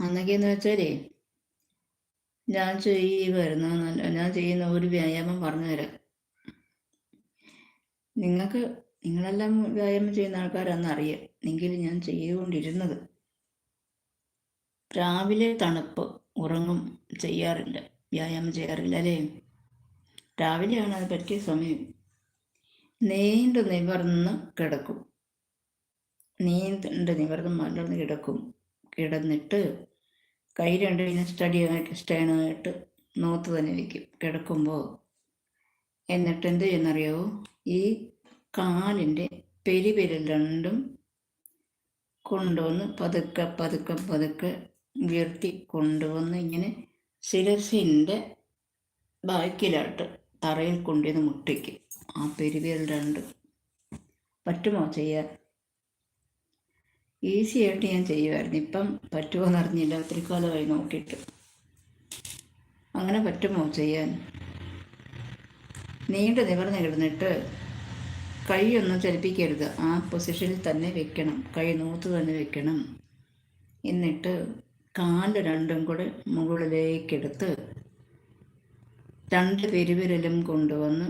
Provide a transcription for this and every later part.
അന്നൊക്കെയെന്ന് വെച്ചാലേ ഞാൻ ചെയ്യുന്ന ഒരു വ്യായാമം പറഞ്ഞു തരാം. നിങ്ങളെല്ലാം വ്യായാമം ചെയ്യുന്ന ആൾക്കാരാണെന്നറിയാം. എങ്കിലും ഞാൻ ചെയ്തുകൊണ്ടിരുന്നത്. രാവിലെ തണുപ്പ്, ഉറങ്ങും ചെയ്യാറില്ല, വ്യായാമം ചെയ്യാറില്ല അല്ലേ? രാവിലെയാണ് അത് പറ്റിയ സമയം. നീണ്ടു നിവർന്ന് കിടക്കും. മലർന്ന് കിടക്കും. കിടന്നിട്ട് കൈ രണ്ടും ഇങ്ങനെ സ്റ്റേണായിട്ട് നോത്ത് തന്നെ വയ്ക്കും കിടക്കുമ്പോൾ. എന്നിട്ട് എന്ത് ചെയ്യുന്നറിയാവോ? ഈ കാലിൻ്റെ പെരുവിരൽ രണ്ടും കൊണ്ടുവന്ന് പതുക്കെ പതുക്കെ പതുക്കെ ഉയർത്തി കൊണ്ടുവന്ന് ഇങ്ങനെ ശിരസിൻ്റെ ബാക്കിലായിട്ട് തറയിൽ കൊണ്ടുവന്ന് മുട്ടിക്കും. ആ പെരുവിരൽ രണ്ടും. പറ്റുമോ ചെയ്യാൻ? ഈസി ആയിട്ട് ഞാൻ ചെയ്യുമായിരുന്നു. ഇപ്പം പറ്റുമോ എന്നറിഞ്ഞില്ല, ഒത്തിരി കാലമായി നോക്കിയിട്ട്. അങ്ങനെ പറ്റുമോ ചെയ്യാൻ? നീണ്ടു നിവർന്ന് കിടന്നിട്ട് കൈയൊന്നും ചലിപ്പിക്കരുത്. ആ പൊസിഷനിൽ തന്നെ വെക്കണം. കൈ നൂത്ത് തന്നെ വെക്കണം. എന്നിട്ട് കാല് രണ്ടും കൂടെ മുകളിലേക്കെടുത്ത് രണ്ട് പെരുവിരലും കൊണ്ടുവന്ന്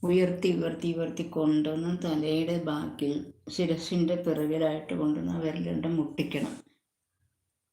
ഉയർത്തി ഉയർത്തി ഉയർത്തി കൊണ്ടുവന്ന് തലയുടെ ബാക്കിൽ ശിരസിൻ്റെ പിറകിലായിട്ട് കൊണ്ടുവന്ന് വിരൽ രണ്ടും മുട്ടിക്കണം.